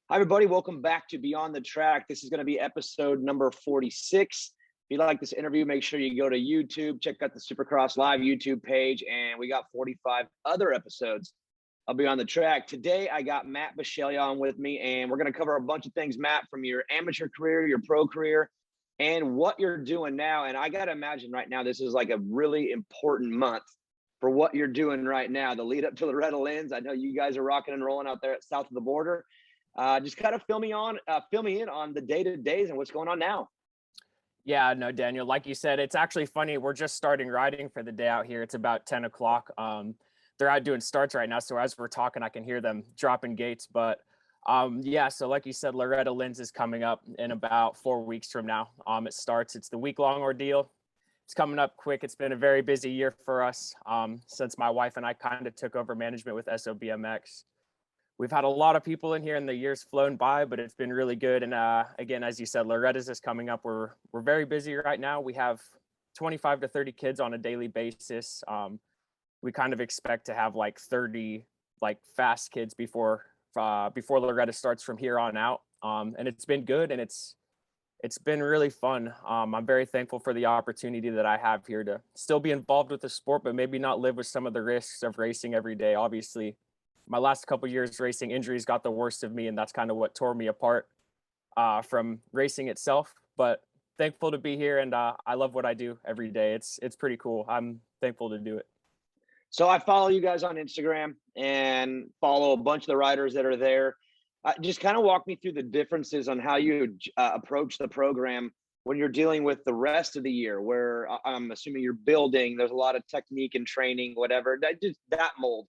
Hi, everybody. Welcome back to Beyond the Track. This is going to be episode number 46. If you like this interview, make sure you go to YouTube, check out the Supercross Live YouTube page, and we got 45 other episodes of Beyond the Track. Today, I got Matt Bisceglia on with me, and we're going to cover a bunch of things, Matt, from your amateur career, your pro career, and what you're doing now. And I got to imagine right now, this is like a really important month for what you're doing right now, the lead up to Loretta Lynn's. I know you guys are rocking and rolling out there at south of the border. Just kind of fill me in on the day-to-days and what's going on now. Yeah, no, Daniel, like you said, it's actually funny. We're just starting riding for the day out here. It's about 10 o'clock. They're out doing starts right now. So as we're talking, I can hear them dropping gates. But yeah, so like you said, Loretta Lynn's is coming up in about 4 weeks from now. It starts. It's the week-long ordeal. It's coming up quick. It's been a very busy year for us since my wife and I kind of took over management with SOBMX. We've had a lot of people in here and the years flown by, but it's been really good. And again, as you said, Loretta's is coming up. We're very busy right now. We have 25 to 30 kids on a daily basis. We kind of expect to have like 30 like fast kids before Loretta starts from here on out. And it's been good, and it's been really fun. I'm very thankful for the opportunity that I have here to still be involved with the sport, but maybe not live with some of the risks of racing every day. Obviously, my last couple of years racing, injuries got the worst of me, and that's kind of what tore me apart from racing itself. But thankful to be here, and I love what I do every day. It's pretty cool. I'm thankful to do it. So I follow you guys on Instagram and follow a bunch of the riders that are there. Just kind of walk me through the differences on how you approach the program when you're dealing with the rest of the year, where I'm assuming you're building. There's a lot of technique and training, whatever, that mold.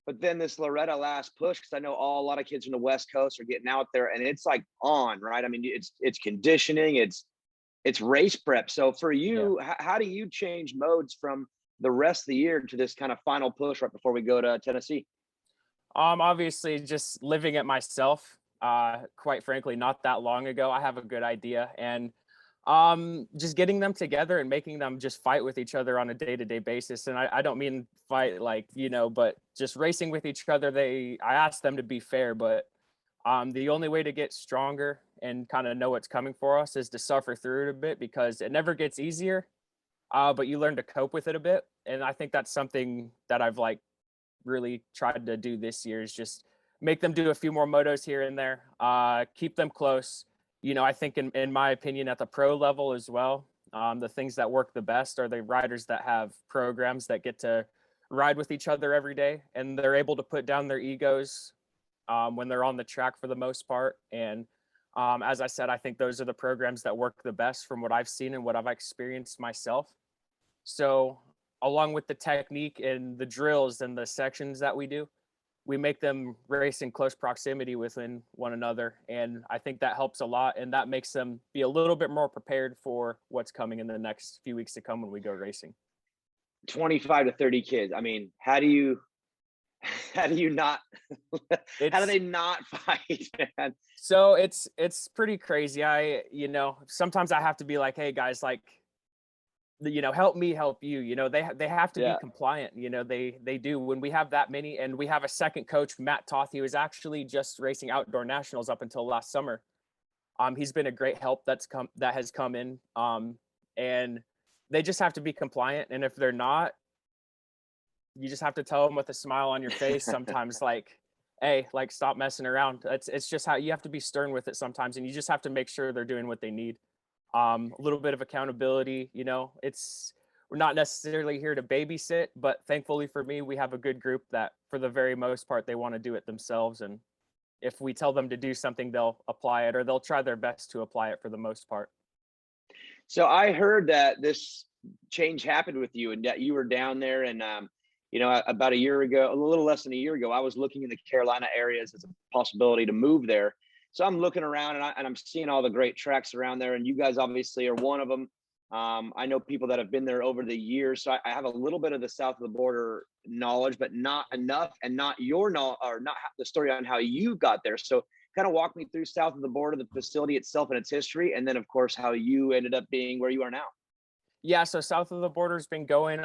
But then this Loretta last push, because I know a lot of kids from the West Coast are getting out there, and it's like on, right? I mean, it's conditioning, it's race prep. So for you, yeah, how do you change modes from the rest of the year to this kind of final push right before we go to Tennessee? Obviously, just living it myself. Quite frankly, not that long ago, I have a good idea, and just getting them together and making them just fight with each other on a day-to-day basis. And I don't mean fight like, but just racing with each other. I asked them to be fair, but the only way to get stronger and kind of know what's coming for us is to suffer through it a bit, because it never gets easier, but you learn to cope with it a bit. And I think that's something that I've like really tried to do this year, is just make them do a few more motos here and there, keep them close. I think in my opinion, at the pro level as well, the things that work the best are the riders that have programs that get to ride with each other every day, and they're able to put down their egos when they're on the track for the most part. And as I said, I think those are the programs that work the best from what I've seen and what I've experienced myself. So along with the technique and the drills and the sections that we do, we make them race in close proximity within one another. And I think that helps a lot. And that makes them be a little bit more prepared for what's coming in the next few weeks to come when we go racing. 25 to 30 kids. I mean, how do they not fight, man? So it's pretty crazy. Sometimes I have to be like, hey guys, like, help me help you. They have to be compliant. They do. When we have that many, and we have a second coach, Matt Toth, he was actually just racing outdoor nationals up until last summer. He's been a great help that has come in. And they just have to be compliant. And if they're not, you just have to tell them with a smile on your face sometimes, like, hey, like, stop messing around. It's just how you have to be stern with it sometimes. And you just have to make sure they're doing what they need. A little bit of accountability. We're not necessarily here to babysit, but thankfully for me, we have a good group that for the very most part, they want to do it themselves. And if we tell them to do something, they'll apply it, or they'll try their best to apply it for the most part. So I heard that this change happened with you, and that you were down there, and about a year ago, a little less than a year ago, I was looking in the Carolina areas as a possibility to move there. So I'm looking around, and I'm seeing all the great tracks around there, and you guys obviously are one of them. I know people that have been there over the years, so I have a little bit of the south of the border knowledge, but not enough, and not your knowledge, or not the story on how you got there. So kind of walk me through south of the border, the facility itself and its history, and then of course how you ended up being where you are now. Yeah, so south of the border's been going,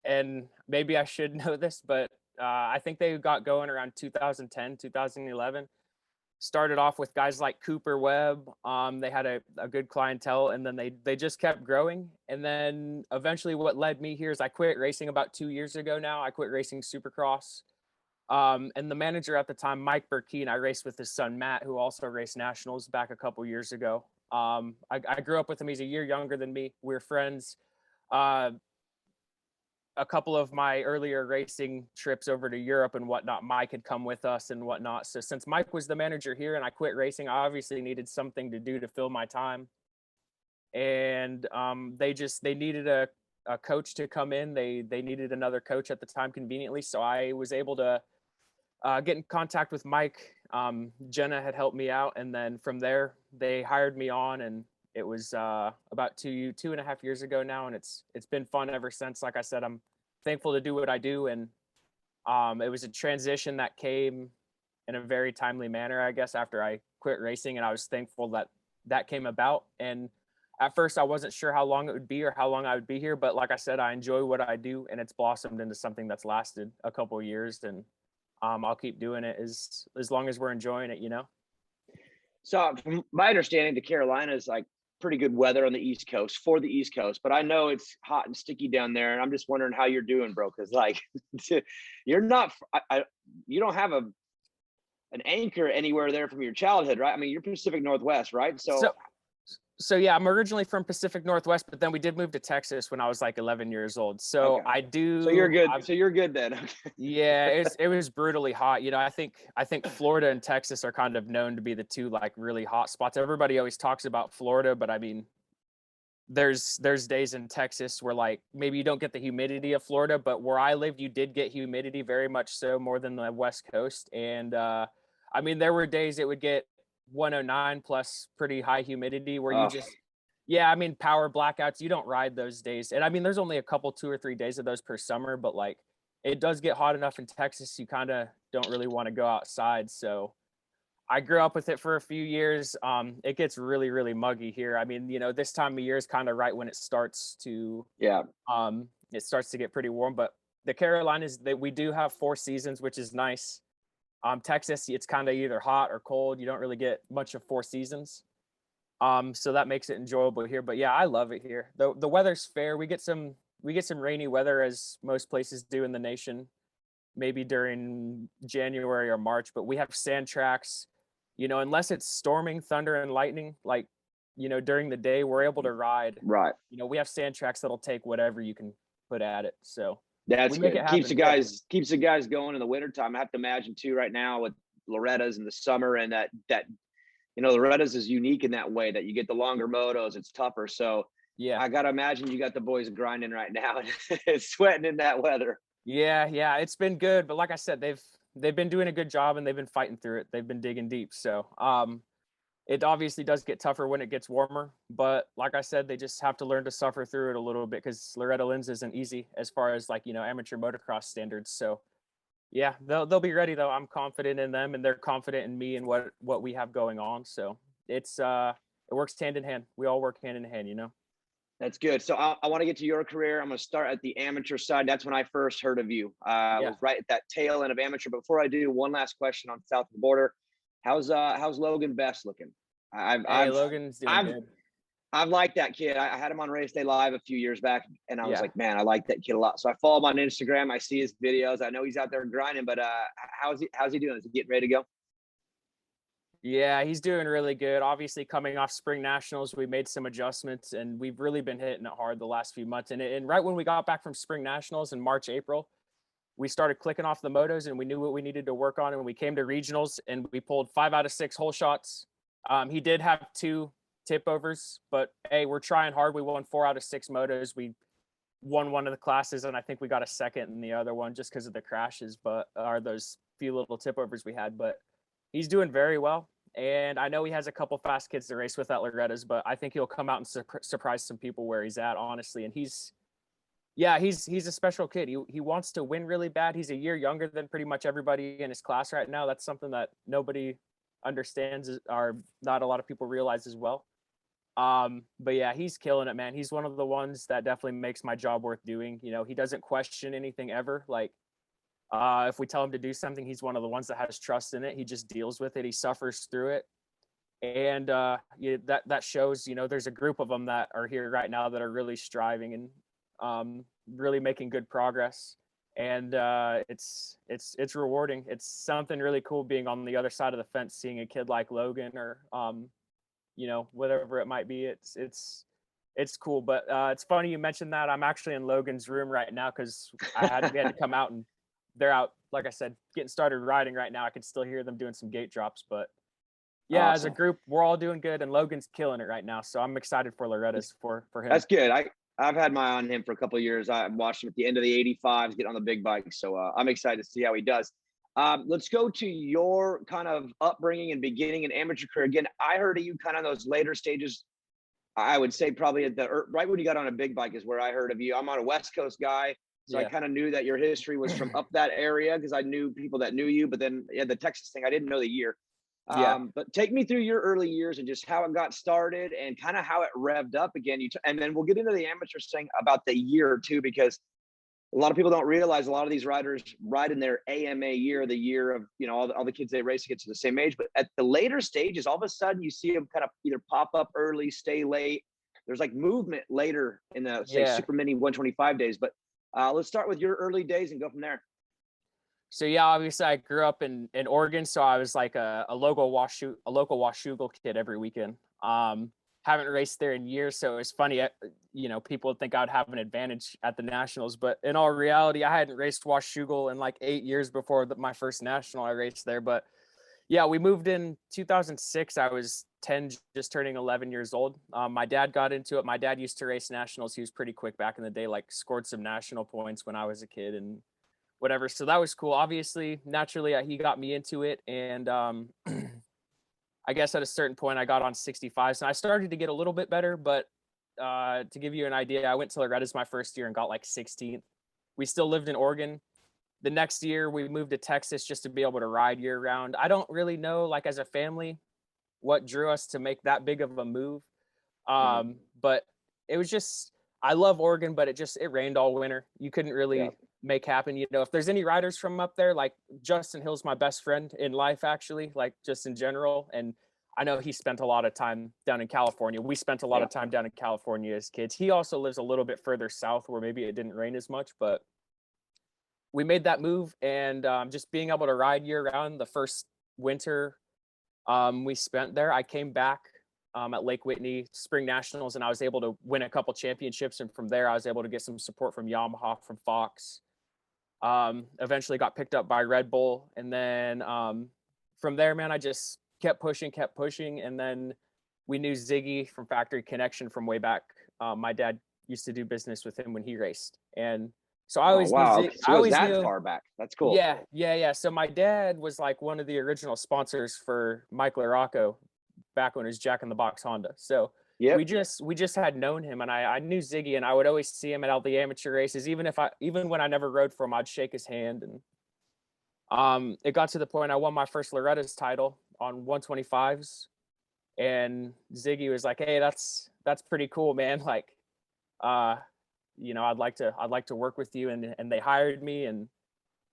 and maybe I should know this, but I think they got going around 2010, 2011. started off with guys like Cooper Webb. They had a good clientele, and then they just kept growing. And then eventually what led me here is I quit racing about 2 years ago now. I quit racing Supercross. And the manager at the time, Mike Burkeen, I raced with his son, Matt, who also raced nationals back a couple years ago. I grew up with him. He's a year younger than me. We're friends. A couple of my earlier racing trips over to Europe and whatnot, Mike had come with us and whatnot. So since Mike was the manager here and I quit racing, I obviously needed something to do to fill my time. And they needed a coach to come in. They needed another coach at the time conveniently. So I was able to get in contact with Mike. Jenna had helped me out. And then from there, they hired me on, and it was about 2.5 years ago now, and it's been fun ever since. Like I said, I'm thankful to do what I do, and it was a transition that came in a very timely manner, I guess, after I quit racing, and I was thankful that came about. And at first, I wasn't sure how long it would be or how long I would be here, but like I said, I enjoy what I do, and it's blossomed into something that's lasted a couple of years, and I'll keep doing it as long as we're enjoying it, you know? So from my understanding, the Carolinas, like, pretty good weather on the East Coast for the East Coast, but I know it's hot and sticky down there, and I'm just wondering how you're doing, bro. Because like, you're not, you don't have an anchor anywhere there from your childhood, right? I mean, you're Pacific Northwest, right? So yeah, I'm originally from Pacific Northwest, but then we did move to Texas when I was like 11 years old. So okay. I do. So you're good. So you're good then. Okay. Yeah, it was brutally hot. You know, I think Florida and Texas are kind of known to be the two like really hot spots. Everybody always talks about Florida, but I mean, there's days in Texas where like maybe you don't get the humidity of Florida, but where I lived, you did get humidity, very much so, more than the West Coast. And I mean, there were days it would get 109 plus pretty high humidity where you just, yeah, I mean, power blackouts, you don't ride those days. And I mean, there's only a couple, 2 or 3 days of those per summer, but like it does get hot enough in Texas, you kind of don't really want to go outside. So I grew up with it for a few years. It gets really, really muggy here. I mean, you know, this time of year is kind of right when it starts to, it starts to get pretty warm, but the Carolinas, that we do have 4 seasons, which is nice. Texas, it's kind of either hot or cold. You don't really get much of 4 seasons. So that makes it enjoyable here. But yeah, I love it here. The weather's fair. We get some rainy weather, as most places do in the nation, maybe during January or March, but we have sand tracks, you know, unless it's storming, thunder and lightning, like, you know, during the day, we're able to ride. Right. You know, we have sand tracks that'll take whatever you can put at it. So that's good. Keeps the guys going in the wintertime. I have to imagine too right now with Loretta's in the summer, and that you know, Loretta's is unique in that way that you get the longer motos, it's tougher. So yeah, I gotta imagine you got the boys grinding right now and sweating in that weather. Yeah, it's been good, but like I said, they've been doing a good job and they've been fighting through it. They've been digging deep. So it obviously does get tougher when it gets warmer, but like I said, they just have to learn to suffer through it a little bit, because Loretta Lynn's isn't easy as far as like, you know, amateur motocross standards. So yeah, they'll be ready though. I'm confident in them, and they're confident in me and what we have going on. So it's it works hand in hand. We all work hand in hand, you know. That's good. So I want to get to your career. I'm going to start at the amateur side. That's when I first heard of you. Was right at that tail end of amateur. But before I do, one last question on south of the border. How's Logan Bess looking? Logan's doing good. I've liked that kid. I had him on Race Day Live a few years back, and I was like, man, I like that kid a lot. So I follow him on Instagram. I see his videos. I know he's out there grinding, but how's he doing? Is he getting ready to go? Yeah, he's doing really good. Obviously, coming off Spring Nationals, we made some adjustments, and we've really been hitting it hard the last few months. And right when we got back from Spring Nationals in March, April, we started clicking off the motos, and we knew what we needed to work on. And we came to regionals, and we pulled 5 out of 6 hole shots. He did have 2 tip overs, but hey, we're trying hard. We won 4 out of 6 motos. We won one of the classes, and I think we got a second in the other one just because of the crashes, or those few little tip overs we had. But he's doing very well. And I know he has a couple fast kids to race with at Loretta's, but I think he'll come out and surprise some people where he's at, honestly. And he's a special kid. He wants to win really bad. He's a year younger than pretty much everybody in his class right now. That's something that nobody understands, or not a lot of people realize as well. But yeah, he's killing it, man. He's one of the ones that definitely makes my job worth doing. You know, he doesn't question anything ever. Like, If we tell him to do something, he's one of the ones that has trust in it. He just deals with it. He suffers through it. And that shows, there's a group of them that are here right now that are really striving and really making good progress. And it's rewarding. It's something really cool being on the other side of the fence, seeing a kid like Logan or whatever it might be. It's cool. But it's funny you mentioned that. I'm actually in Logan's room right now because we had to come out, and they're out, like I said, getting started riding right now. I can still hear them doing some gate drops, but yeah, Awesome. as a group, we're all doing good, and Logan's killing it right now. So I'm excited for Loretta's for him. That's good. I've had my eye on him for a couple of years. I watched him at the end of the 85s, getting on the big bike. So I'm excited to see how he does. Let's go to your kind of upbringing and beginning an amateur career. Again, I heard of you kind of those later stages. I would say probably at right when you got on a big bike is where I heard of you. I'm on a West Coast guy, so I kind of knew that your history was from up that area because I knew people that knew you. But then the Texas thing, I didn't know the year. But take me through your early years and just how it got started and kind of how it revved up again. And then we'll get into the amateur thing about the year or two, because a lot of people don't realize a lot of these riders ride in their AMA year, the year of, all the kids they race against are the same age. But at the later stages, all of a sudden you see them kind of either pop up early, stay late. There's like movement later in the Super Mini 125 days. But let's start with your early days and go from there. So yeah, obviously I grew up in Oregon, so I was like a local Washougal kid every weekend. Haven't raced there in years, so it's funny. People would think I'd have an advantage at the nationals, but in all reality, I hadn't raced Washougal in like 8 years before my first national I raced there. But yeah, we moved in 2006. I was 10, just turning 11 years old. My dad got into it. My dad used to race nationals. He was pretty quick back in the day, like scored some national points when I was a kid and whatever. So that was cool. Obviously, naturally, he got me into it. And I guess at a certain point, I got on 65s and I started to get a little bit better. But to give you an idea, I went to Loretta's my first year and got like 16th. We still lived in Oregon. The next year, we moved to Texas just to be able to ride year round. I don't really know, like as a family, what drew us to make that big of a move. But it was just, I love Oregon, but it rained all winter. You couldn't really make happen. If there's any riders from up there, like Justin Hill's my best friend in life, actually, like just in general. And I know he spent a lot of time down in California. We spent a lot of time down in California as kids. He also lives a little bit further south where maybe it didn't rain as much, but we made that move. And just being able to ride year round, the first winter we spent there, I came back at Lake Whitney Spring Nationals, and I was able to win a couple championships. And from there, I was able to get some support from Yamaha, from Fox. Eventually got picked up by Red Bull. And then from there, man, I just kept pushing. And then we knew Ziggy from Factory Connection from way back. My dad used to do business with him when he raced. And so I always knew. So I always knew far back. That's cool. Yeah. So my dad was like one of the original sponsors for Mike LaRocco back when it was Jack in the Box Honda. So we just had known him, and I knew Ziggy, and I would always see him at all the amateur races. Even when I never rode for him, I'd shake his hand. And it got to the point I won my first Loretta's title on 125s, and Ziggy was like, "Hey, that's pretty cool, man. Like, I'd like to work with you." And they hired me, and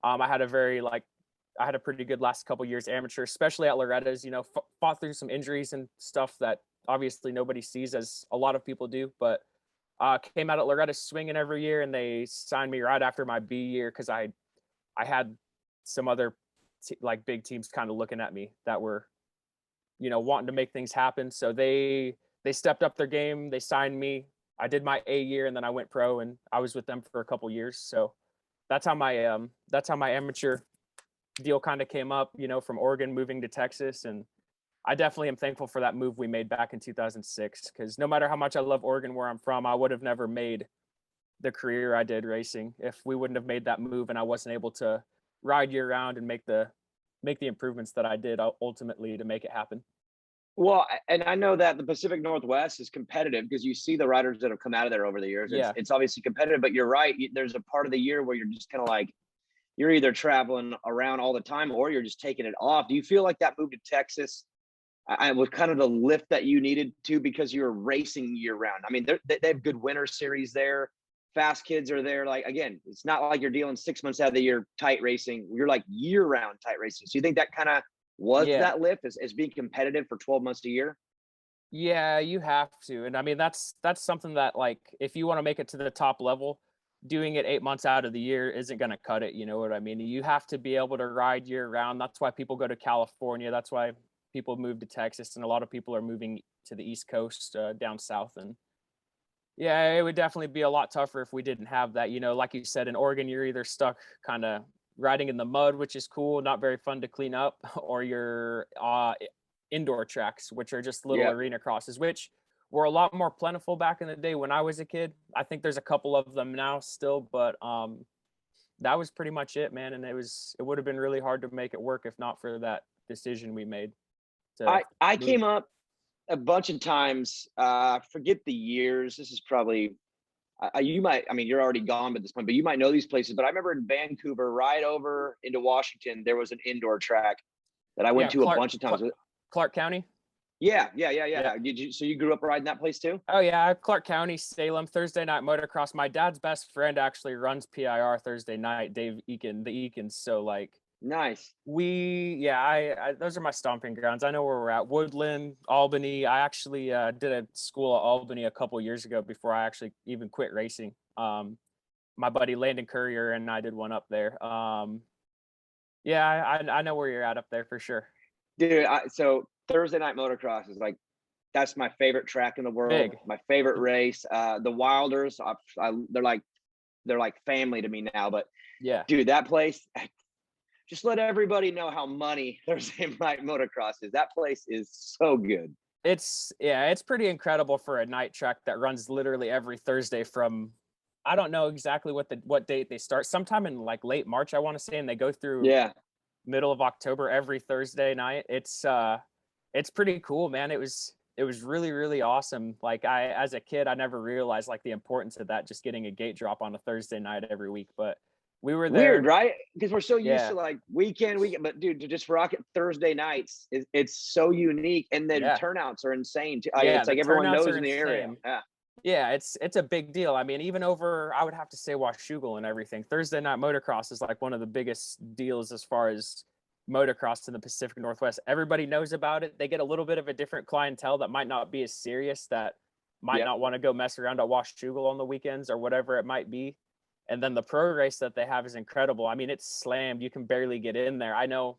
I had a pretty good last couple years amateur, especially at Loretta's. Fought through some injuries and stuff that obviously nobody sees, as a lot of people do, but came out at Loretta's swinging every year, and they signed me right after my B year because I had some other big teams kind of looking at me that were wanting to make things happen. So they stepped up their game. They signed me. I did my A year, and then I went pro, and I was with them for a couple years. So that's how my amateur deal kind of came up, from Oregon moving to Texas. And I definitely am thankful for that move we made back in 2006, because no matter how much I love Oregon, where I'm from, I would have never made the career I did racing if we wouldn't have made that move and I wasn't able to ride year round and make the improvements that I did ultimately to make it happen. Well, and I know that the Pacific Northwest is competitive because you see the riders that have come out of there over the years. It's obviously competitive, but you're right. There's a part of the year where you're just kind of like, you're either traveling around all the time or you're just taking it off. Do you feel like that move to Texas was kind of the lift that you needed to, because you were racing year round? I mean, they have good winter series there. fast kids are there. Like, again, it's not like you're dealing 6 months out of the year tight racing. You're like year-round tight racing. So you think that kind of was Yeah. that lift as being competitive for 12 months a year? Yeah, you have to. And I mean, that's something that, like, if you want to make it to the top level, doing it 8 months out of the year isn't going to cut it. You know what I mean? You have to be able to ride year round. That's why people go to California. That's why people move to Texas. And a lot of people are moving to the East Coast, down south. And yeah, it would definitely be a lot tougher if we didn't have that. You know, like you said, in Oregon, you're either stuck kind of riding in the mud, which is cool, not very fun to clean up, or you're indoor tracks, which are just little Yeah. arena crosses, which were a lot more plentiful back in the day when I was a kid. I think there's a couple of them now still, but that was pretty much it, man. And it would have been really hard to make it work if not for that decision we made. I came up a bunch of times. Forget the years. This is probably you might. I mean, you're already gone at this point, but you might know these places. But I remember in Vancouver, right over into Washington, there was an indoor track that I went to a bunch of times. Clark County. Yeah. Yeah. So you grew up riding that place too? Oh yeah, Clark County, Salem, Thursday night motocross. My dad's best friend actually runs PIR Thursday night, Dave Eakin, the Eakins. So like, nice. I those are my stomping grounds. I know where we're at. Woodland, Albany. I actually did a school at Albany a couple years ago before I actually even quit racing. My buddy Landon Courier and I did one up there. Yeah, I know where you're at up there for sure. Dude, so Thursday night motocross is like, that's my favorite track in the world. Big. My favorite race. The Wilders, they're like family to me now. But yeah, dude, that place, just let everybody know how money Thursday night motocross is. That place is so good. It's pretty incredible for a night track that runs literally every Thursday from, I don't know exactly what date they start. Sometime in like late March, I want to say, and they go through middle of October every Thursday night. It's pretty cool, man. It was really, really awesome. Like as a kid, I never realized like the importance of that, just getting a gate drop on a Thursday night every week. But we were there. Weird, right? Because we're so used to like weekend, but dude, to just rock it Thursday nights, it's so unique. And then turnouts are insane too. It's like everyone knows in the area. Yeah, it's a big deal. I mean, even over, I would have to say Washougal and everything. Thursday night motocross is like one of the biggest deals as far as motocross in the Pacific Northwest. Everybody knows about it. They get a little bit of a different clientele that might not be as serious, that might not want to go mess around at Washougal on the weekends or whatever it might be. And then the pro race that they have is incredible. I mean, it's slammed. You can barely get in there. I know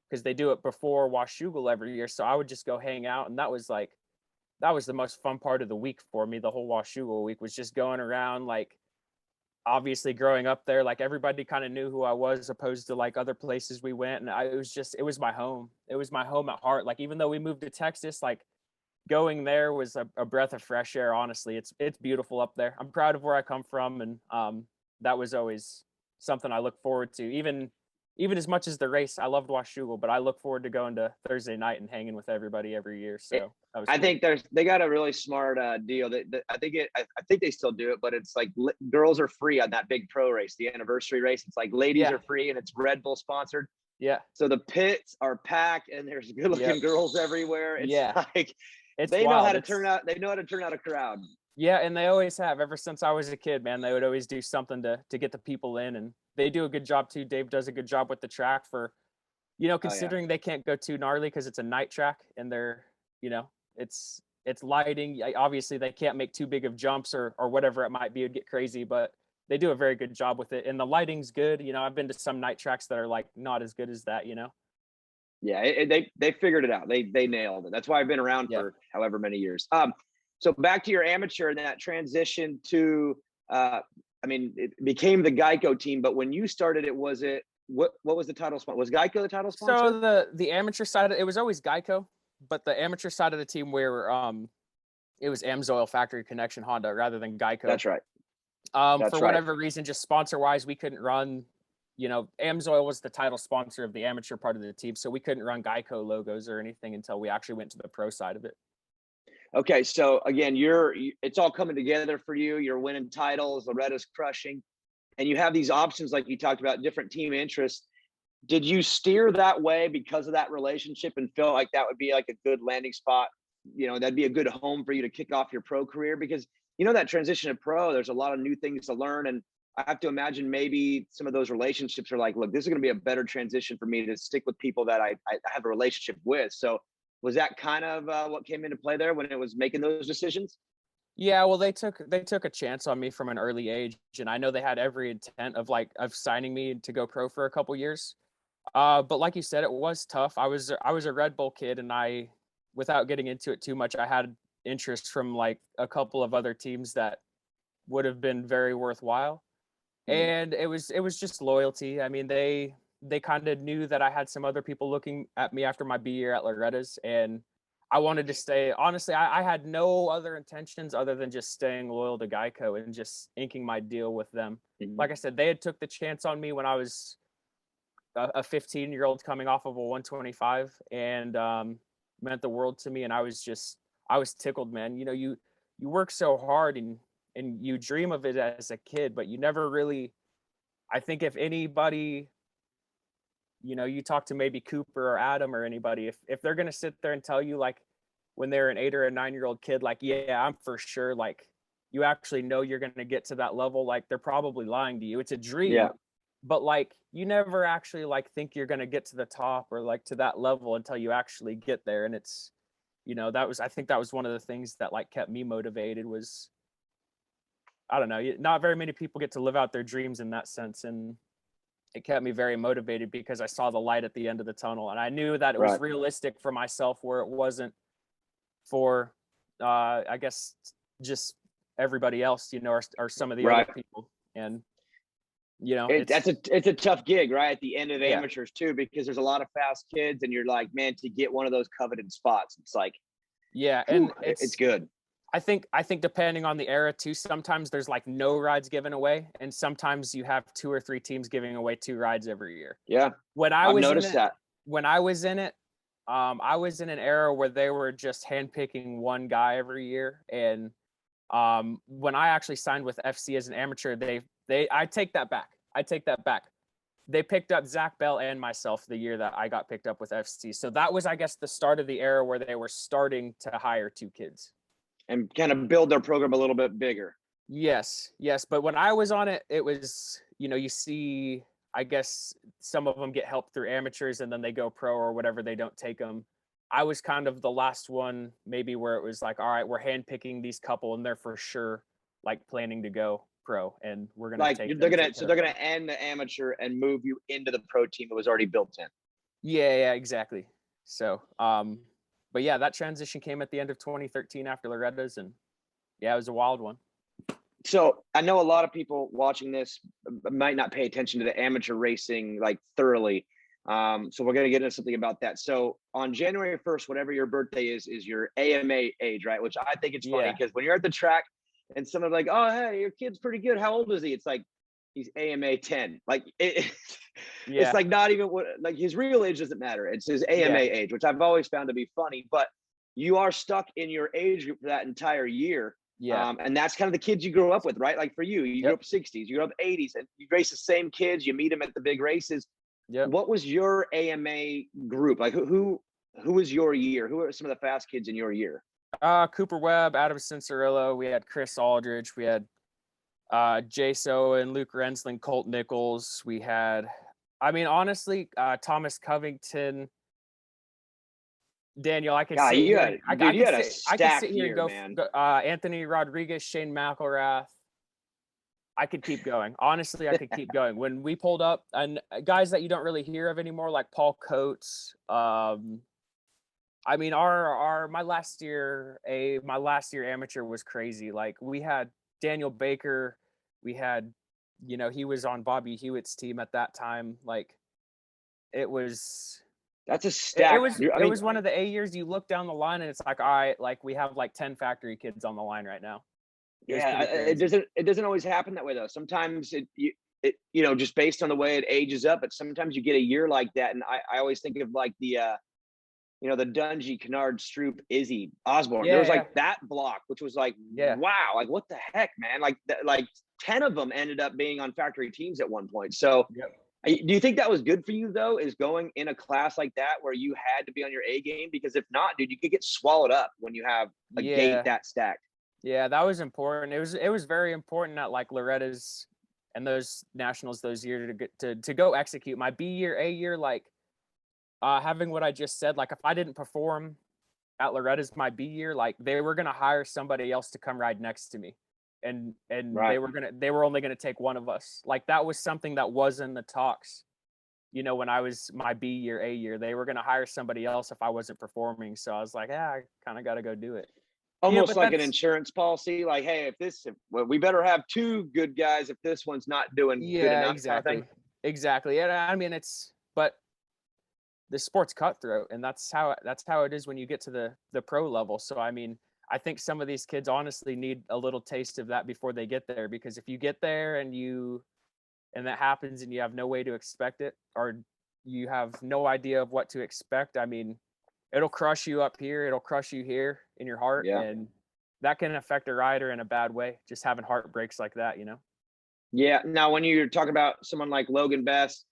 because they do it before Washougal every year. So I would just go hang out. And that was the most fun part of the week for me. The whole Washougal week was just going around, like, obviously growing up there, like everybody kind of knew who I was, opposed to like other places we went. And it was my home. It was my home at heart. Like, even though we moved to Texas, like going there was a breath of fresh air. Honestly, it's beautiful up there. I'm proud of where I come from. And that was always something I look forward to. Even as much as the race, I loved Washougal, but I look forward to going to Thursday night and hanging with everybody every year. So I think they got a really smart deal. I think they still do it, but it's like girls are free on that big pro race, the anniversary race. It's like ladies are free, and it's Red Bull sponsored. Yeah. So the pits are packed, and there's good-looking girls everywhere. It's like they know how to turn out. They know how to turn out a crowd. Yeah, and they always have. Ever since I was a kid, man, they would always do something to get the people in, and they do a good job too. Dave does a good job with the track for, considering they can't go too gnarly because it's a night track, and they're, it's lighting. Obviously, they can't make too big of jumps or whatever it might be. It'd get crazy, but they do a very good job with it, and the lighting's good. I've been to some night tracks that are like not as good as that. Yeah, they figured it out. They nailed it. That's why I've been around for however many years. So back to your amateur and that transition to, it became the Geico team, but when you started it, what was the title sponsor? Was Geico the title sponsor? So the amateur side, it was always Geico, but the amateur side of the team where it was Amsoil Factory Connection Honda rather than Geico. That's right. For whatever reason, just sponsor wise, we couldn't run, Amsoil was the title sponsor of the amateur part of the team. So we couldn't run Geico logos or anything until we actually went to the pro side of it. Okay, so again, it's all coming together for you. You're winning titles. Loretta's crushing, and you have these options like you talked about, different team interests. Did you steer that way because of that relationship and feel like that would be like a good landing spot? That'd be a good home for you to kick off your pro career, because that transition to pro, there's a lot of new things to learn. And I have to imagine maybe some of those relationships are like, look, this is going to be a better transition for me to stick with people that I have a relationship with. So was that kind of what came into play there when it was making those decisions? Yeah, well, they took a chance on me from an early age, and I know they had every intent of signing me to go pro for a couple years. But like you said, it was tough. I was a Red Bull kid, and without getting into it too much, I had interest from like a couple of other teams that would have been very worthwhile. And it was just loyalty. I mean, they kind of knew that I had some other people looking at me after my B year at Loretta's, and I wanted to stay. Honestly, I had no other intentions other than just staying loyal to Geico and just inking my deal with them. Like I said, they had took the chance on me when I was a 15-year-old coming off of a 125, and meant the world to me. And I was tickled, man. You work so hard, and you dream of it as a kid, but you never really, I think if anybody, you talk to maybe Cooper or Adam or anybody, if they're going to sit there and tell you like when they're an 8 or a 9-year-old kid, like, yeah, I'm for sure, like you actually know you're going to get to that level, like they're probably lying to you. It's a dream, but like you never actually like think you're going to get to the top or like to that level until you actually get there. And it's, I think that was one of the things that like kept me motivated was, I don't know, not very many people get to live out their dreams in that sense. And it kept me very motivated because I saw the light at the end of the tunnel. And I knew that it was realistic for myself, where it wasn't for, I guess, just everybody else, or some of the other people. And, it's a tough gig, right? At the end of amateurs too, because there's a lot of fast kids and you're like, man, to get one of those coveted spots, it's like, and it's good. I think depending on the era too, sometimes there's like no rides given away, and sometimes you have 2 or 3 teams giving away 2 rides every year. Yeah. I've noticed that. When I was in it, I was in an era where they were just handpicking one guy every year. And when I actually signed with FC as an amateur, I take that back. They picked up Zach Bell and myself the year that I got picked up with FC. So that was, I guess, the start of the era where they were starting to hire 2 kids. And kind of build their program a little bit bigger. Yes. But when I was on it, it was, you see, I guess some of them get help through amateurs and then they go pro or whatever, they don't take them. I was kind of the last one, maybe, where it was like, all right, we're handpicking these couple and they're for sure like planning to go pro, and we're going to take they're going to end the amateur and move you into the pro team that was already built in. Yeah, exactly. So, but yeah, that transition came at the end of 2013 after Loretta's, and yeah, it was a wild one. So I know a lot of people watching this might not pay attention to the amateur racing like thoroughly. So we're going to get into something about that. So on January 1st, whatever your birthday is your AMA age, right? Which I think it's funny because when you're at the track and someone's like, oh, hey, your kid's pretty good. How old is he? It's like, he's AMA 10. Like it's like not even what, like his real age doesn't matter. It's his AMA age, which I've always found to be funny, but you are stuck in your age group for that entire year. And that's kind of the kids you grow up with, right? Like for you grew up 60s, you grew up 80s, and you race the same kids, you meet them at the big races. What was your AMA group? Like who was your year? Who are some of the fast kids in your year? Cooper Webb, Adam Cincerillo, we had Chris Aldridge, we had Jaso and Luke Rensling, Colt Nichols. We had, I mean, honestly, Thomas Covington, Daniel. I could sit here. I could sit here and go. Anthony Rodriguez, Shane McElrath. I could keep going. Honestly, I could keep going. When we pulled up, and guys that you don't really hear of anymore, like Paul Coates. I mean, my last year amateur was crazy. Like we had Daniel Baker, we had, he was on Bobby Hewitt's team at that time. Like that's a stack. It was one of the A years. You look down the line and it's like, all right, like we have like 10 factory kids on the line right now. It doesn't always happen that way though. Sometimes it just based on the way it ages up, but sometimes you get a year like that. And I always think of like the Dungy, Kennard, Stroop, Izzy, Osborne. There was like that block, which was like, wow, like what the heck, man? Like 10 of them ended up being on factory teams at one point. So do you think that was good for you though, is going in a class like that where you had to be on your A game? Because if not, dude, you could get swallowed up when you have a gate that stacked. Yeah, that was important. It was very important at like Loretta's and those nationals those years to get to go execute my B year, A year, like having what I just said. Like if I didn't perform at Loretta's my B year, like they were gonna hire somebody else to come ride next to me, and Right. they were only gonna take one of us. Like that was something that was in the talks. When I was my B year, A year, they were gonna hire somebody else if I wasn't performing. So I was like, yeah, I kind of got to go do it. Almost But like an that's insurance policy, like, hey, well, we better have two good guys if this one's not doing good yeah, enough, kind of thing. exactly. And I mean, but the sport's cutthroat, and that's how it is when you get to the pro level. So I mean, I think some of these kids honestly need a little taste of that before they get there, because if you get there and that happens and you have no way to expect it, or you have no idea of what to expect, I mean, it'll crush you up here, it'll crush you here in your heart, Yeah. and that can affect a rider in a bad way, just having heartbreaks like that. Yeah. Now, when you're talking about someone like Logan Bess,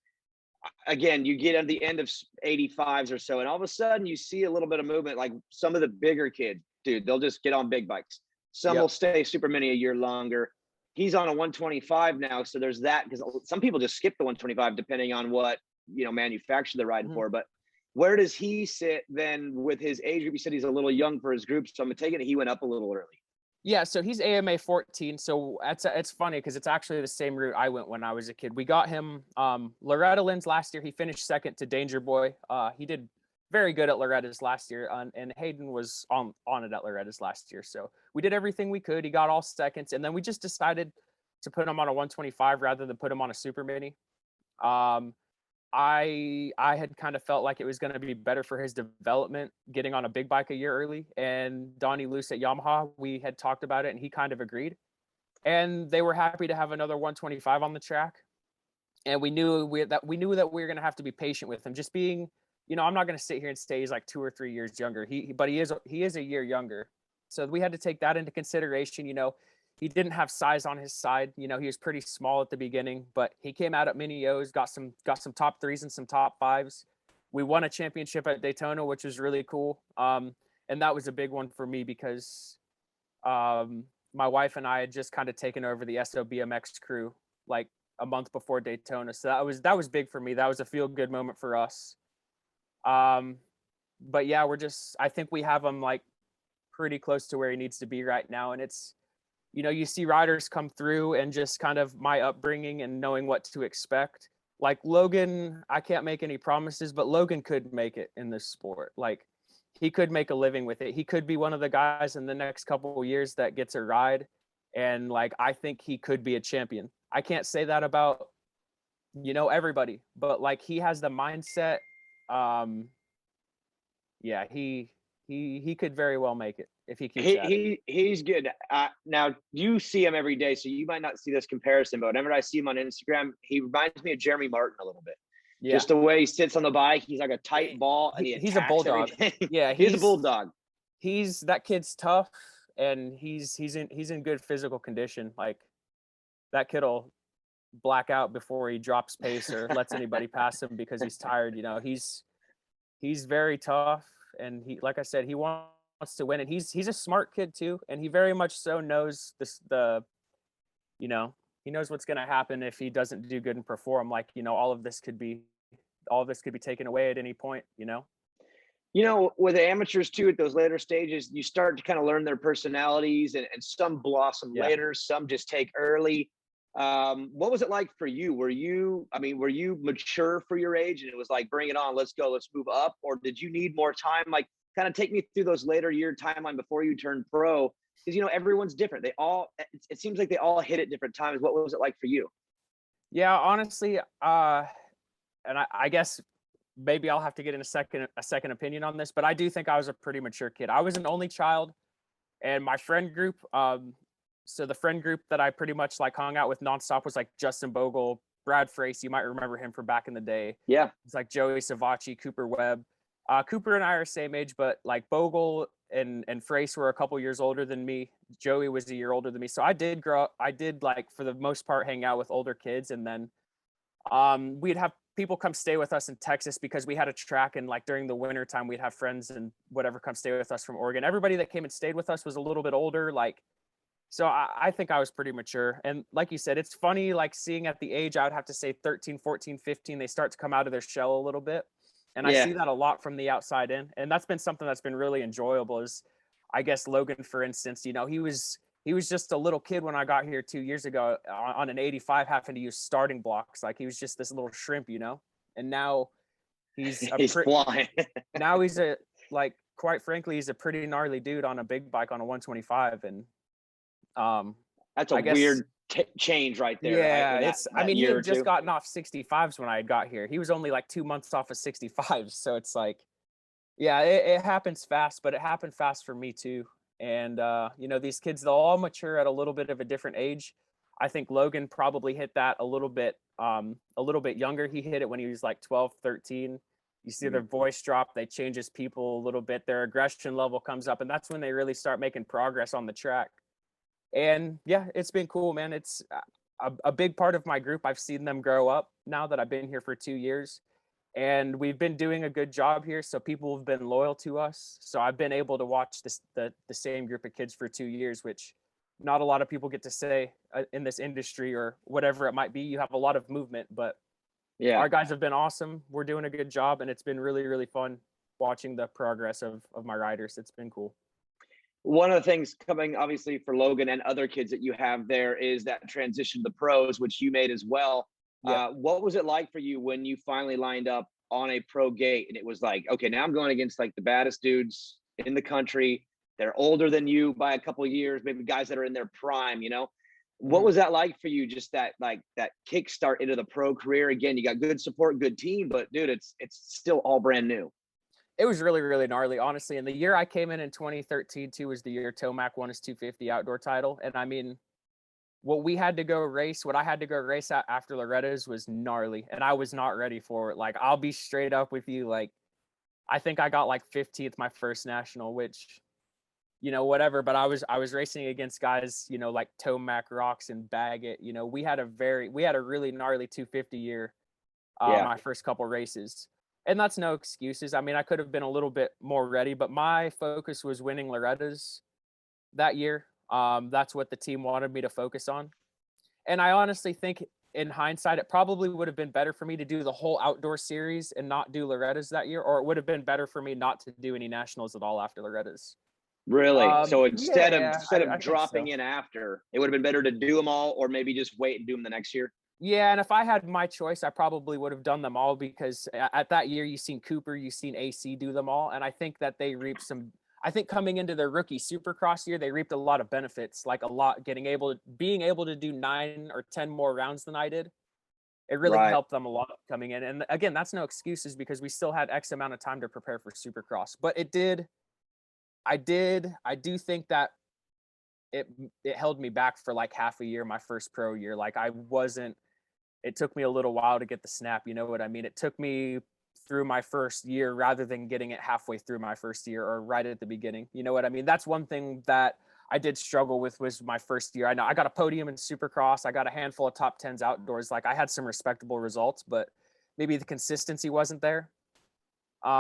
again, you get at the end of 85s or so, and all of a sudden you see a little bit of movement. Like some of the bigger kids, dude, they'll just get on big bikes. Some will Yep. stay super mini a year longer. He's on a 125 now, so there's that, because some people just skip the 125 depending on what manufacturer they're riding Mhm. for. But where does he sit then with his age group? You said he's a little young for his group, so I'm taking it he went up a little early. Yeah, so he's AMA 14. So it's funny because it's actually the same route I went when I was a kid. We got him Loretta Lynn's last year. He finished second to Danger Boy. He did very good at Loretta's last year, and Hayden was on it at Loretta's last year. So we did everything we could. He got all seconds, and then we just decided to put him on a 125 rather than put him on a super mini. Um, I had kind of felt like it was going to be better for his development getting on a big bike a year early. And Donnie Luce at Yamaha, we had talked about it, and he kind of agreed. And they were happy to have another 125 on the track. And we knew that we were going to have to be patient with him. Just being, I'm not going to sit here and say he's like 2 or 3 years younger. But he is a year younger. So we had to take that into consideration. He didn't have size on his side. He was pretty small at the beginning, but he came out at mini O's, got some top threes and some top fives. We won a championship at Daytona, which was really cool. And that was a big one for me because my wife and I had just kind of taken over the SOBMX crew like a month before Daytona. So that was big for me. That was a feel good moment for us. But yeah, I think we have him like pretty close to where he needs to be right now. And it's, you see riders come through, and just kind of my upbringing and knowing what to expect. Like Logan, I can't make any promises, but Logan could make it in this sport. Like he could make a living with it. He could be one of the guys in the next couple of years that gets a ride. And like, I think he could be a champion. I can't say that about, everybody, but like he has the mindset. Yeah, he could very well make it if he keeps at it. He's good. Now you see him every day, so you might not see this comparison, but whenever I see him on Instagram, he reminds me of Jeremy Martin a little bit. Yeah. Just the way he sits on the bike, he's like a tight ball, and he's a bulldog. Everything. Yeah, he's a bulldog. That kid's tough, and he's in good physical condition. Like that kid'll black out before he drops pace or lets anybody pass him because he's tired. He's very tough, and he, like I said, he wants to win, and he's a smart kid too, and he very much so knows he knows what's going to happen if he doesn't do good and perform. Like, all of this could be taken away at any point. With the amateurs too, at those later stages, you start to kind of learn their personalities, and some blossom later, some just take early. What was it like for you? Were you mature for your age and it was like, bring it on, let's go, let's move up? Or did you need more time? Like, kind of take me through those later year timeline before you turned pro. Because, everyone's different. It seems like they all hit at different times. What was it like for you? Yeah, honestly, and I guess maybe I'll have to get in a second opinion on this, but I do think I was a pretty mature kid. I was an only child, and my friend group, so the friend group that I pretty much like hung out with nonstop was like Justin Bogle, Brad Frace. You might remember him from back in the day. Yeah. It's like Joey Savacci, Cooper Webb. Cooper and I are the same age, but like Bogle and Frace were a couple years older than me. Joey was a year older than me. So I did grow up, like for the most part hang out with older kids. And then we'd have people come stay with us in Texas because we had a track, and like during the winter time, we'd have friends and whatever come stay with us from Oregon. Everybody that came and stayed with us was a little bit older, like So I think I was pretty mature. And like you said, it's funny, like seeing at the age, I would have to say 13, 14, 15, they start to come out of their shell a little bit. And I Yeah. see that a lot from the outside in. And that's been something that's been really enjoyable is, I guess, Logan, for instance, he was just a little kid when I got here 2 years ago on an 85 having to use starting blocks. Like he was just this little shrimp, and now he's He's flying. now he's a, like, quite frankly, he's a pretty gnarly dude on a big bike on a 125. And That's a I guess, weird change right there. yeah, In I that mean, he year or had just two. gotten off 65s when I got here. He was only like 2 months off of 65s. So it's like, yeah, it happens fast, but it happened fast for me too. And, these kids, they'll all mature at a little bit of a different age. I think Logan probably hit that a little bit younger. He hit it when he was like 12, 13. You see their voice drop, they change as people a little bit, their aggression level comes up, and that's when they really start making progress on the track. And yeah, it's been cool, man. It's a big part of my group. I've seen them grow up now that I've been here for 2 years, and we've been doing a good job here. So people have been loyal to us. So I've been able to watch the same group of kids for 2 years, which not a lot of people get to say in this industry or whatever it might be. You have a lot of movement, but Yeah. our guys have been awesome. We're doing a good job, and it's been really, really fun watching the progress of my riders. It's been cool. One of the things coming obviously for Logan and other kids that you have there is that transition to the pros, which you made as well. Yeah. What was it like for you when you finally lined up on a pro gate and it was like, okay, now I'm going against like the baddest dudes in the country. They're older than you by a couple of years, maybe guys that are in their prime, What was that like for you? Just that kickstart into the pro career. Again, you got good support, good team, but dude, it's still all brand new. It was really, really gnarly, honestly. And the year I came in 2013 too was the year Tomac won his 250 outdoor title. And I mean, what I had to go race after Loretta's was gnarly, and I was not ready for it. Like, I'll be straight up with you. Like, I think I got like 15th my first national, which, whatever. But I was racing against guys, like Tomac, Rocks, and Baggett. We had a really gnarly 250 year, Yeah. my first couple races. And that's no excuses. I mean, I could have been a little bit more ready, but my focus was winning Loretta's that year. That's what the team wanted me to focus on. And I honestly think in hindsight, it probably would have been better for me to do the whole outdoor series and not do Loretta's that year, or it would have been better for me not to do any nationals at all after Loretta's. Really? So instead yeah, of I think dropping so. in after, it would have been better to do them all, or maybe just wait and do them the next year. Yeah, and if I had my choice, I probably would have done them all, because at that year, you've seen Cooper, you've seen AC do them all. And I think that they reaped I think coming into their rookie Supercross year, they reaped a lot of benefits, like being able to do 9 or 10 more rounds than I did. It really Right. helped them a lot coming in. And again, that's no excuses, because we still had X amount of time to prepare for Supercross. But I do think that it held me back for like half a year, my first pro year. Like, it took me a little while to get the snap. You know what I mean? It took me through my first year rather than getting it halfway through my first year or right at the beginning. You know what I mean? That's one thing that I did struggle with, was my first year. I know I got a podium in Supercross. I got a handful of top 10s outdoors. Like, I had some respectable results, but maybe the consistency wasn't there. Like,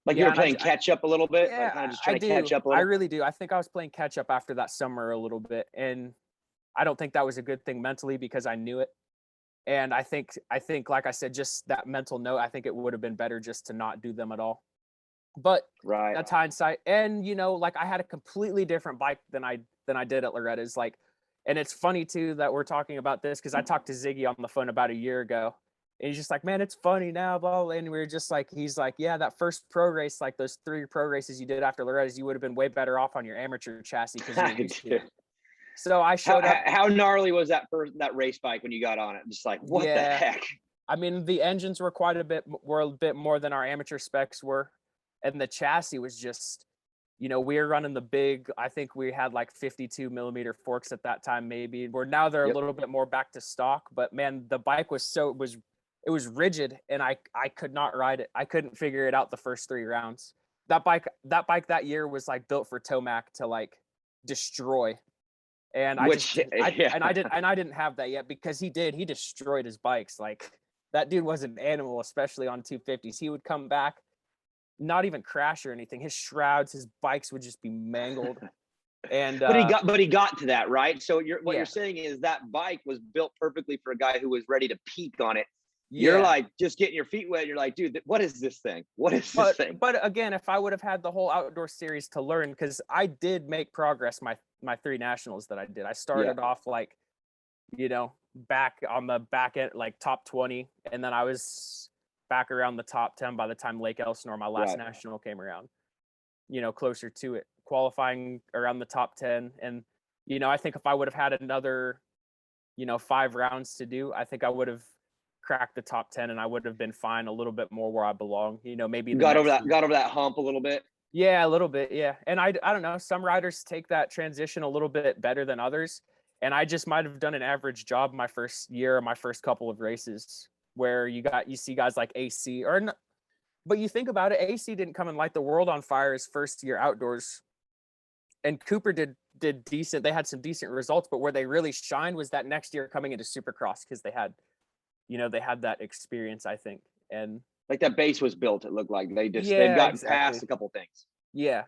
Yeah, you were and playing catch up a little bit, like kind yeah, of just I trying to catch do. up a I little. really do. I think I was playing catch up after that summer a little bit, and I don't think that was a good thing mentally, because I knew it. And I think, like I said, just that mental note, I think it would have been better just to not do them at all. But Right. that's hindsight. And like, I had a completely different bike than I did at Loretta's. Like, and it's funny too that we're talking about this, because I talked to Ziggy on the phone about a year ago. And he's just like, man, it's funny now, blah, blah. And we were just like, he's like, yeah, that first pro race, like those 3 pro races you did after Loretta's, you would have been way better off on your amateur chassis, because you're used to it. So I showed up. How gnarly was that race bike when you got on it? Just like, what the heck? I mean, the engines were were a bit more than our amateur specs were. And the chassis was just, we were running the big, I think we had like 52 millimeter forks at that time, maybe. Where now they're a little bit more back to stock. But man, the bike was it was rigid, and I could not ride it. I couldn't figure it out the first 3 rounds. That bike that year was like built for Tomac to like destroy. And I didn't have that yet, because he destroyed his bikes. Like, that dude was an animal, especially on 250s. He would come back, not even crash or anything. His shrouds, his bikes would just be mangled. And but he got to that, right? So what Yeah. you're saying is that bike was built perfectly for a guy who was ready to peak on it. Yeah. You're like just getting your feet wet. You're like, dude, what is this thing? What is this thing? But again, if I would have had the whole outdoor series to learn, because I did make progress my 3 nationals that I did. I started off like, back on the back end, like top 20, and then I was back around the top 10 by the time Lake Elsinore, my last national, came around. Closer to it, qualifying around the top 10, and I think if I would have had another 5 rounds to do, I think I would have cracked the top 10 and I would have been fine, a little bit more where I belong. Maybe got over that hump a little bit. Yeah, a little bit. Yeah. And I don't know, some riders take that transition a little bit better than others. And I just might have done an average job my first year or my first couple of races, where you see guys like AC but you think about it, AC didn't come and light the world on fire his first year outdoors. And Cooper did decent. They had some decent results, but where they really shined was that next year coming into Supercross, because they had that experience, I think. And like that base was built, it looked like they've gotten past a couple things. Yeah.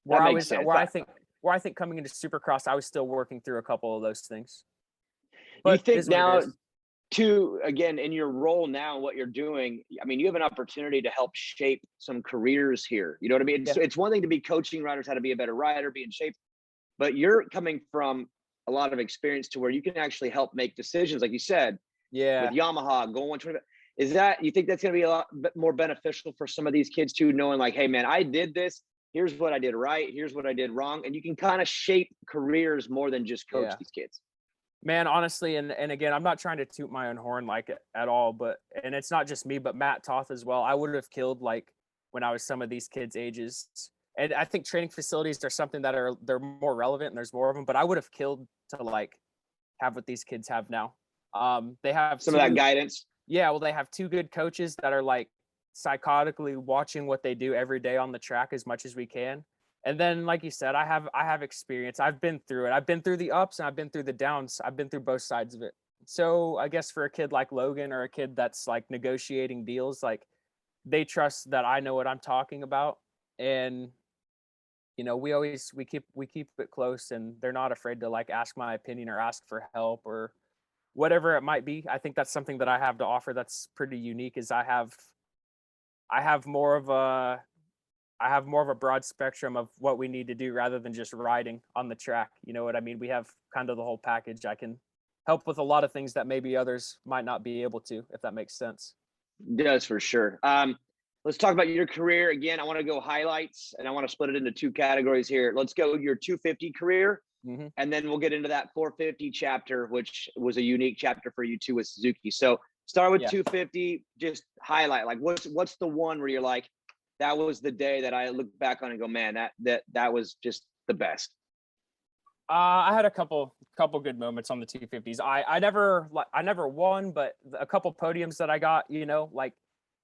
Where I think coming into Supercross, I was still working through a couple of those things. But you think now, too, again, in your role now, what you're doing, I mean, you have an opportunity to help shape some careers here. You know what I mean? It's one thing to be coaching riders how to be a better rider, be in shape, but you're coming from a lot of experience to where you can actually help make decisions, like you said. Yeah. With Yamaha going 120. Is that, you think that's going to be a lot more beneficial for some of these kids too, knowing like, hey man, I did this. Here's what I did right. Here's what I did wrong. And you can kind of shape careers more than just coach these kids. Man, honestly, and again, I'm not trying to toot my own horn like at all, and it's not just me, but Matt Toth as well. I would have killed like when I was some of these kids' ages. And I think training facilities are something that they're more relevant and there's more of them, but I would have killed to like have what these kids have now. They have some of that guidance. Yeah, well, they have 2 good coaches that are like psychotically watching what they do every day on the track as much as we can. And then, like you said, I have experience. I've been through it. I've been through the ups and I've been through the downs. I've been through both sides of it. So I guess for a kid like Logan, or a kid that's like negotiating deals, like they trust that I know what I'm talking about. And we keep it close, and they're not afraid to like ask my opinion or ask for help or whatever it might be. I think that's something that I have to offer that's pretty unique, is I have more of a broad spectrum of what we need to do rather than just riding on the track. You know what I mean? We have kind of the whole package. I can help with a lot of things that maybe others might not be able to, if that makes sense. It does, for sure. Let's talk about your career. Again, I want to go highlights, and I want to split it into 2 categories here. Let's go your 250 career. Mm-hmm. And then we'll get into that 450 chapter, which was a unique chapter for you too with Suzuki. So start with 250, just highlight, like what's the one where you're like, that was the day that I look back on and go, man, that was just the best. I had a couple good moments on the 250s. I never won, but a couple podiums that I got, like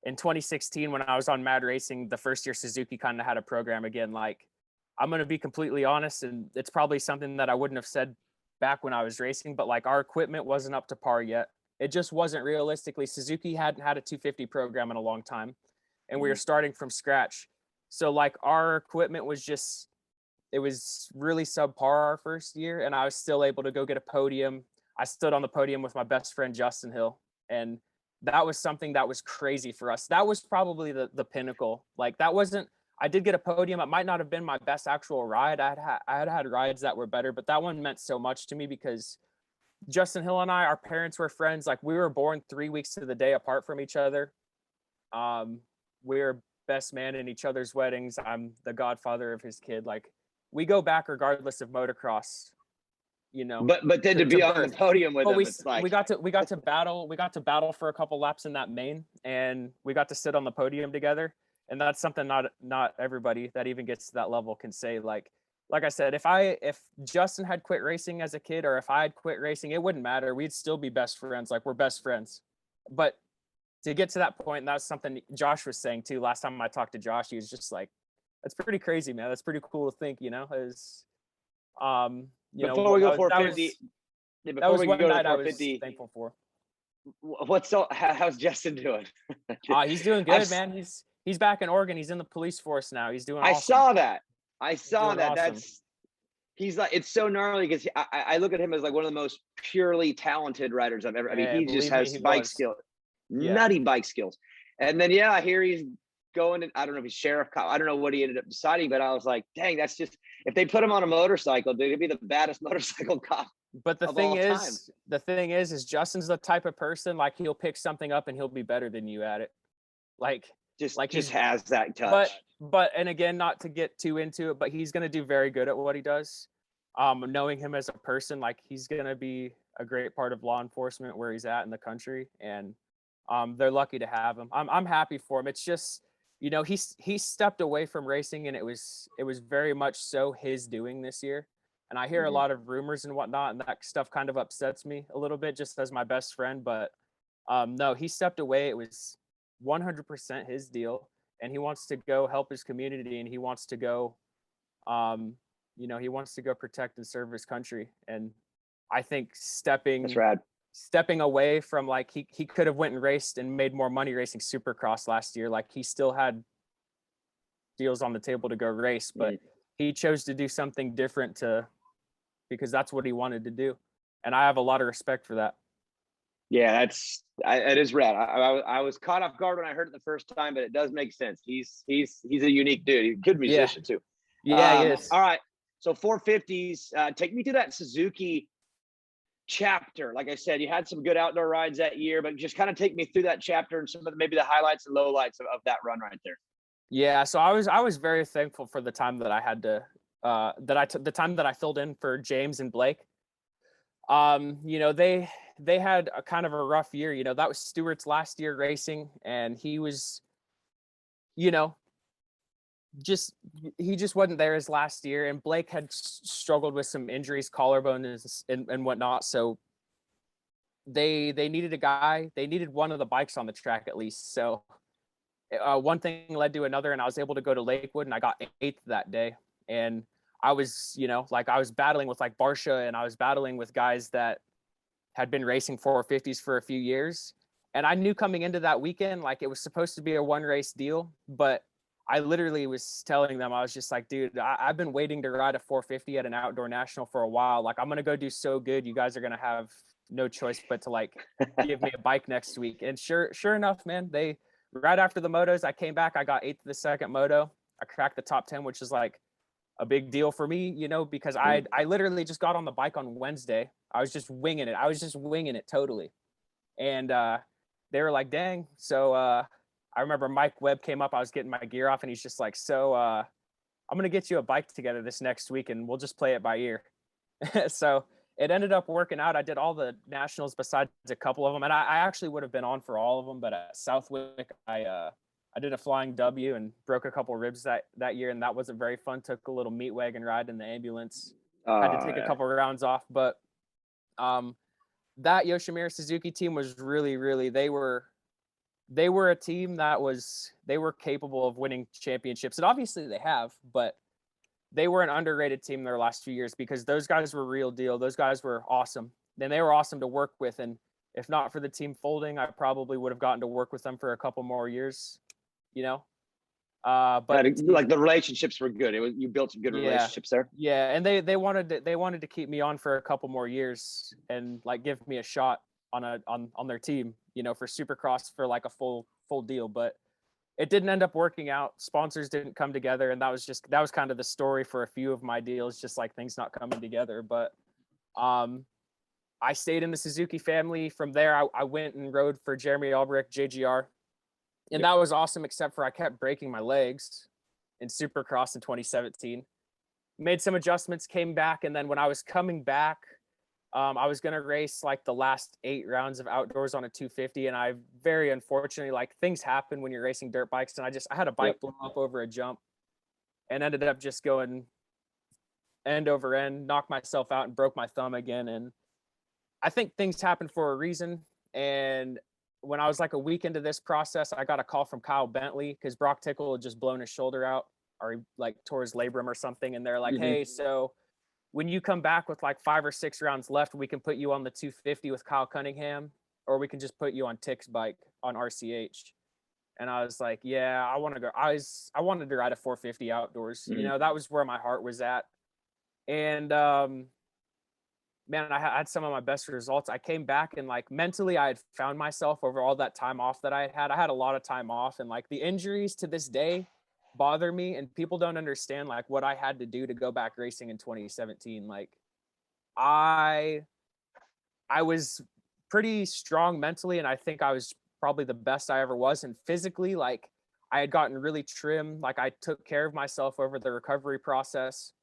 in 2016 when I was on Mad Racing, the first year Suzuki kind of had a program again. Like, I'm going to be completely honest, and it's probably something that I wouldn't have said back when I was racing, but like our equipment wasn't up to par yet. It just wasn't realistically. Suzuki hadn't had a 250 program in a long time, and we were starting from scratch. So like our equipment was it was really subpar our first year, and I was still able to go get a podium. I stood on the podium with my best friend, Justin Hill, and that was something that was crazy for us. That was probably the pinnacle. Like I did get a podium. It might not have been my best actual ride. I had rides that were better, but that one meant so much to me because Justin Hill and our parents were friends. Like, we were born 3 weeks to the day apart from each other. We were best man in each other's weddings. I'm the godfather of his kid. Like, we go back regardless of motocross, But then to be on the podium with him, it's like we got to battle for a couple laps in that main, and we got to sit on the podium together. And that's something not everybody that even gets to that level can say. Like I said, if Justin had quit racing as a kid, or if I had quit racing, it wouldn't matter. We'd still be best friends. Like, we're best friends. But to get to that point, and that's something Josh was saying too. Last time I talked to Josh, he was just like, "That's pretty crazy, man. That's pretty cool to think." Before we go 450, that was one night I was thankful for. How's Justin doing? He's doing good, man. He's back in Oregon. He's in the police force now. He's doing awesome. I saw that. Awesome. He's like, it's so gnarly because I look at him as like one of the most purely talented riders I've ever. I mean, Yeah, he just believe me, has he bike was. skill, Yeah. nutty bike skills. And then yeah, I hear he's going. I don't know if he's sheriff cop. I don't know what he ended up deciding, but I was like, dang, that's just if they put him on a motorcycle, dude, he'd be the baddest motorcycle cop But of all time. the thing is Justin's the type of person, like, he'll pick something up and he'll be better than you at it. Like Just he's, has that touch. but and again, not to get too into it, but he's gonna do very good at what he does. Knowing him as a person, like, he's gonna be a great part of law enforcement where he's at in the country, and they're lucky to have him. I'm happy for him. It's just, he stepped away from racing, and it was very much so his doing this year. And I hear a lot of rumors and whatnot, and that stuff kind of upsets me a little bit, just as my best friend. But no, he stepped away. It was 100% his deal, and he wants to go help his community, and he wants to go, he wants to go protect and serve his country. And I think That's rad. stepping away from, like, he could have went and raced and made more money racing Supercross last year. Like, he still had deals on the table to go race, but he chose to do something different because that's what he wanted to do. And I have a lot of respect for that. Yeah, it is rad. I was caught off guard when I heard it the first time, but it does make sense. He's a unique dude. He's a good musician too. Yeah, he is. All right. So 450s, take me to that Suzuki chapter. Like I said, you had some good outdoor rides that year, but just kind of take me through that chapter and some of maybe the highlights and lowlights of that run right there. Yeah, so I was very thankful for the time that I had to the time that I filled in for James and Blake. They had a kind of a rough year. That was Stewart's last year racing, and he was, he just wasn't there his last year. And Blake had struggled with some injuries, collarbones and whatnot. So they needed a guy. They needed one of the bikes on the track at least. So one thing led to another, and I was able to go to Lakewood, and I got 8th that day. And I was, I was battling with like Barsha, and I was battling with guys that had been racing 450s for a few years. And I knew coming into that weekend, like, it was supposed to be a one race deal, but I literally was telling them, I was just like, dude, I've been waiting to ride a 450 at an outdoor national for a while. Like, I'm going to go do so good. You guys are going to have no choice but to, like, give me a bike next week. And sure enough, man, right after the motos, I came back, I got 8th the second moto. I cracked the top 10, which is like a big deal for me, because I literally just got on the bike on Wednesday. I was just winging it totally. And they were like, dang. So I remember Mike Webb came up, I was getting my gear off, and he's just like, so I'm going to get you a bike together this next week, and we'll just play it by ear. So it ended up working out. I did all the nationals besides a couple of them. And I actually would have been on for all of them, but at Southwick, I did a flying W and broke a couple ribs that year, and that wasn't very fun. Took a little meat wagon ride in the ambulance. Had to take a couple of rounds off, but that Yoshimura Suzuki team was really, really, they were a team that they were capable of winning championships, and obviously they have, but they were an underrated team in their last few years because those guys were real deal. Those guys were awesome. Then they were awesome to work with, and if not for the team folding, I probably would have gotten to work with them for a couple more years. But like the relationships were good. You built some good relationships there. Yeah, and they wanted to keep me on for a couple more years and like give me a shot on their team, for Supercross for like a full deal. But it didn't end up working out. Sponsors didn't come together, and that was kind of the story for a few of my deals, just like things not coming together. But I stayed in the Suzuki family. From there, I went and rode for Jeremy Albrecht, JGR. And that was awesome, except for I kept breaking my legs in Supercross in 2017. Made some adjustments, came back, and then when I was coming back, I was going to race like the last 8 rounds of outdoors on a 250, and I very unfortunately, like, things happen when you're racing dirt bikes, and I had a bike blow up over a jump and ended up just going end over end, knocked myself out and broke my thumb again. And I think things happen for a reason. And when I was like a week into this process, I got a call from Kyle Bentley because Brock Tickle had just blown his shoulder out, or he like tore his labrum or something. And they're like, hey, so when you come back with like 5 or 6 rounds left, we can put you on the 250 with Kyle Cunningham, or we can just put you on Tick's bike on RCH. And I was like, yeah, I want to go. I wanted to ride a 450 outdoors. That was where my heart was at. And man, I had some of my best results. I came back and like mentally I had found myself over all that time off that I had had. I had a lot of time off, and like the injuries to this day bother me, and people don't understand like what I had to do to go back racing in 2017. Like I was pretty strong mentally, and I think I was probably the best I ever was. And physically, like I had gotten really trim. Like I took care of myself over the recovery process.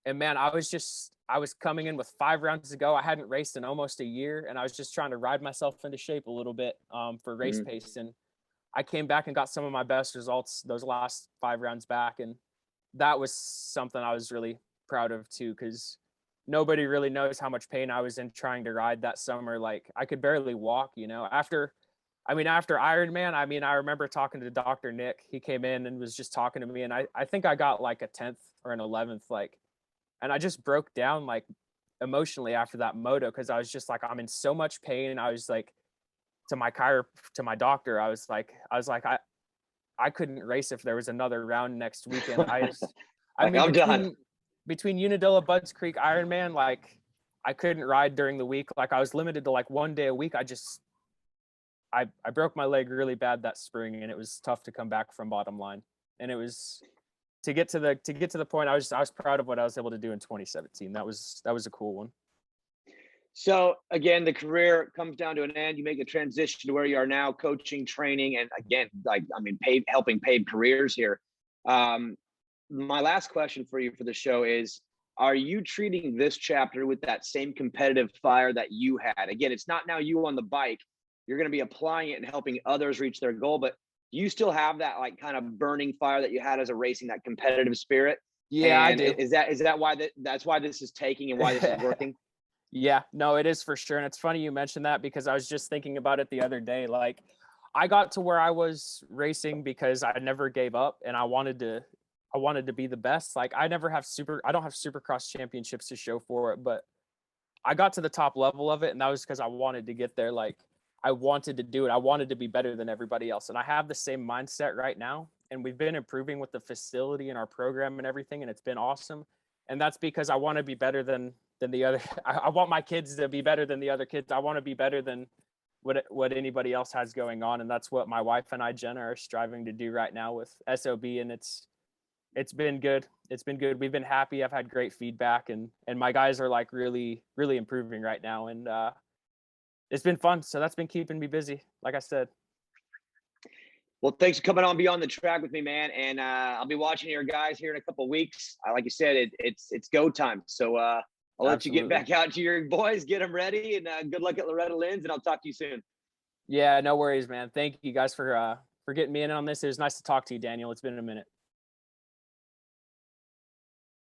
And man, I was coming in with 5 rounds to go. I hadn't raced in almost a year, and I was just trying to ride myself into shape a little bit for race pace. And I came back and got some of my best results those last 5 rounds back. And that was something I was really proud of too, because nobody really knows how much pain I was in trying to ride that summer. Like I could barely walk, after Ironman. I remember talking to Dr. Nick. He came in and was just talking to me, and I think I got like a 10th or an 11th, like, and I just broke down like emotionally after that moto, because I was just like, I'm in so much pain. And I was like, to my doctor, I was like, I couldn't race if there was another round next weekend. I'm done. Between Unadilla, Budds Creek, Ironman, like I couldn't ride during the week. Like I was limited to like 1 day a week. I broke my leg really bad that spring, and it was tough to come back from bottom line. And it was to get to the point. I was proud of what I was able to do in 2017. That was a cool one. So again, the career comes down to an end. You make the transition to where you are now, coaching, training, and again, helping pave careers here. My last question for you for the show is, are you treating this chapter with that same competitive fire that you had? Again, it's not now you on the bike. You're going to be applying it and helping others reach their goal, but do you still have that like kind of burning fire that you had as a racing, that competitive spirit? Yeah, and I do. Is that why that's why this is taking and why this is working? Yeah, no, it is for sure. And it's funny you mentioned that, because I was just thinking about it the other day. Like I got to where I was racing because I never gave up, and I wanted to be the best. Like I don't have Supercross championships to show for it, but I got to the top level of it, and that was because I wanted to get there. Like I wanted to do it. I wanted to be better than everybody else. And I have the same mindset right now. And we've been improving with the facility and our program and everything, and it's been awesome. And that's because I want to be better than the other. I want my kids to be better than the other kids. I want to be better than what anybody else has going on. And that's what my wife and I, Jenna, are striving to do right now with SOB. And it's been good. It's been good. We've been happy. I've had great feedback, and my guys are like really, really improving right now. And it's been fun. So that's been keeping me busy, like I said. Well, thanks for coming on Beyond the Track with me, man. And I'll be watching your guys here in a couple of weeks. Like you said, it's go time. So I'll let you get back out to your boys, get them ready, and good luck at Loretta Lynn's, and I'll talk to you soon. Yeah, no worries, man. Thank you guys for getting me in on this. It was nice to talk to you, Daniel. It's been a minute.